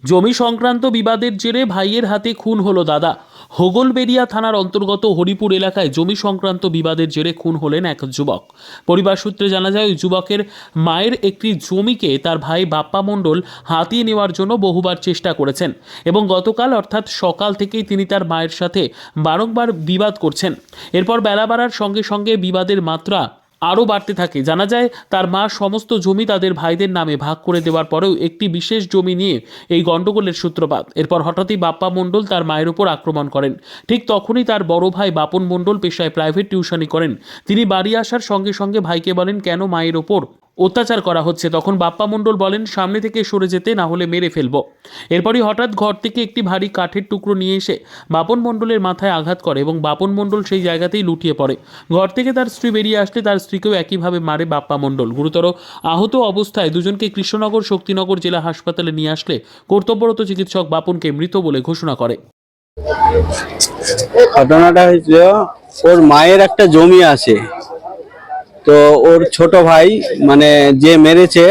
জমি সংক্রান্ত বিবাদের জেরে ভাইয়ের হাতে খুন হলো দাদা। হোগলবেড়িয়া থানার অন্তর্গত হরিপুর এলাকায় জমি সংক্রান্ত বিবাদের জেরে খুন হলেন এক যুবক। পরিবার সূত্রে জানা যায়, ওই যুবকের মায়ের একটি জমিকে তার ভাই বাপ্পা মণ্ডল হাতিয়ে নেওয়ার জন্য বহুবার চেষ্টা করেছেন এবং গতকাল অর্থাৎ সকাল থেকেই তিনি তার মায়ের সাথে বারংবার বিবাদ করছেন। এরপর বেলা বাড়ার সঙ্গে সঙ্গে বিবাদের মাত্রা আরও বাড়তে থাকে। জানা যায়, তার মা সমস্ত জমি তাদের ভাইদের নামে ভাগ করে দেওয়ার পরেও একটি বিশেষ জমি নিয়ে এই গণ্ডগোলের সূত্রপাত। এরপর হঠাৎই বাপ্পা মণ্ডল তার মায়ের উপর আক্রমণ করেন। ঠিক তখনই তার বড় ভাই বাপন মণ্ডল পেশায় প্রাইভেট টিউশনি করেন। তিনি বাড়ি আসার সঙ্গে সঙ্গে ভাইকে বলেন, কেন মায়ের ওপর অত্যাচার করা হচ্ছে। তখন বাপ্পা মণ্ডল বলেন, সামনে থেকে সরে যেতে, না হলে মেরে ফেলবো। এরপরই হঠাৎ ঘর থেকে একটি ভারী কাঠের টুকরো নিয়ে এসে বাপন মণ্ডলের মাথায় আঘাত করে এবং বাপন মণ্ডল সেই জায়গাতেই লুটিয়ে পড়ে। ঘর থেকে তার স্ত্রী বেরিয়ে আসলে তার স্ত্রীকেও একইভাবে মারে বাপ্পা মণ্ডল। গুরুতর আহত অবস্থায় দুজনকে কৃষ্ণনগর শক্তিনগর জেলা হাসপাতালে নিয়ে আসলে কর্তব্যরত চিকিৎসক বাপনকে মৃত বলে ঘোষণা করে। ঘটনাটা হয়েছিল, ওর মায়ের একটা জমি আছে, তো ওর ছোট ভাই মানে যে মেরেছে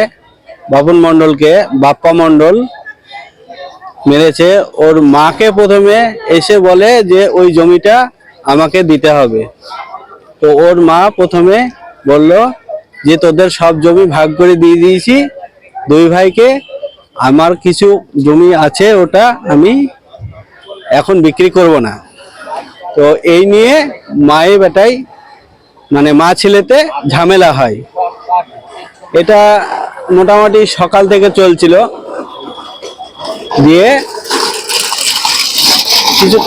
বাপন মণ্ডলকে, বাপ্পা মণ্ডল মেরেছে, ওর মাকে প্রথমে এসে বলে যে ওই জমিটা আমাকে দিতে হবে। তো ওর মা প্রথমে বলল যে তোদের সব জমি ভাগ করে দিয়ে দিয়েছি দুই ভাইকে, আমার কিছু জমি আছে, ওটা আমি এখন বিক্রি করব না। তো এই নিয়ে মায়ে বেটাই মানে মা ছেলেতে ঝামেলা হয়। এটা মোটামুটি সকাল থেকে চলছিল, দিয়ে কিছু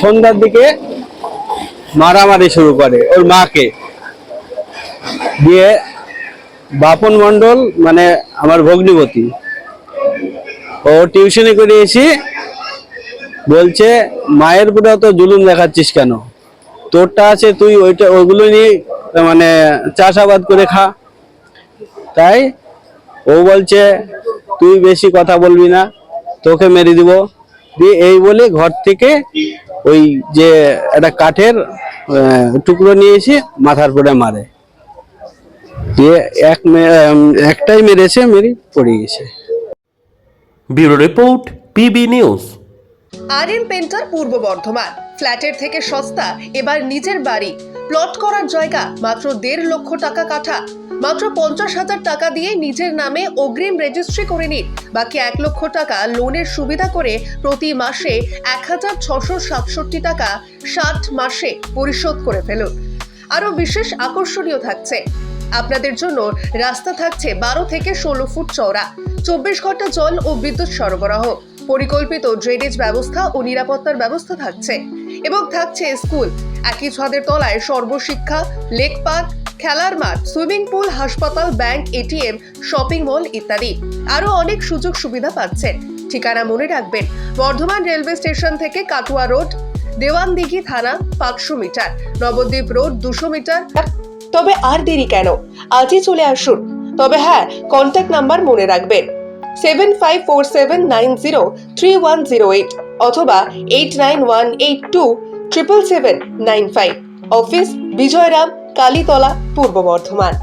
সন্ধ্যার দিকে মারামারি শুরু করে ওর মাকে দিয়ে। বাপন মণ্ডল মানে আমার ভগ্নিপতি, ও টিউশনি করে এসে বলছে, মায়ের পুরো তো জুলুম দেখাচ্ছিস কেন, তোরটা আছে তুই ওইটা ওইগুলো নিয়ে মানে চাষাবাদ করে খা। তাই ও বলছে তুই বেশি কথা বলবি না, তোকে মেরে দিব। দিয়ে এই বলে ঘর থেকে ওই যে একটা কাঠের টুকরো নিয়ে এসে মাথার পরে মারে। দিয়ে একটাই মেরেছে, মেরে পড়ে গেছে। Bureau report, PB news. RM painter পূর্ব বর্ধমান। ফ্ল্যাটের থেকে সস্তা এবার নিজের বাড়ি, প্লট করার জায়গা মাত্র 1.5 লক্ষ টাকা কাঠা। মাত্র 50,000 টাকা দিয়ে নিজের নামে অগ্রিম রেজিস্ট্রি করে নিন। বাকি 1 লক্ষ টাকা লোনের সুবিধা করে প্রতি মাসে 1,667 টাকা 60 মাসে পরিশোধ করে ফেলুন। আরও বিশেষ আকর্ষণীয় থাকছে, আপনাদের জন্য রাস্তা থাকছে 12 থেকে 16 ফুট চওড়া, 24 ঘন্টা জল ও বিদ্যুৎ সরবরাহ, পরিকল্পিত ড্রেনেজ ব্যবস্থা ও নিরাপত্তার ব্যবস্থা থাকছে এবং থাকছে স্কুল। একই ছাদের তলায় সর্বশিক্ষা, লেক পার্ক, খেলার মাঠ, সুইমিং পুল, হাসপাতাল, ব্যাংক, এটিএম, শপিং মল ইত্যাদি আরো অনেক সুযোগ সুবিধা পাচ্ছেন। ঠিকানা মনে রাখবেন, বর্ধমান রেলওয়ে স্টেশন থেকে কাটুয়া রোড, দেওয়ানদিঘি থানা 500 মিটার, নবদ্বীপ রোড 200 মিটার। তবে আর দেরি কেন, আজই চলে আসুন। তবে হ্যাঁ, কন্ট্যাক্ট নাম্বার মনে রাখবেন 7547903108 অথবা 8918277795। অফিস বিজয়রাম, কালীতলা, পূর্ব বর্ধমান।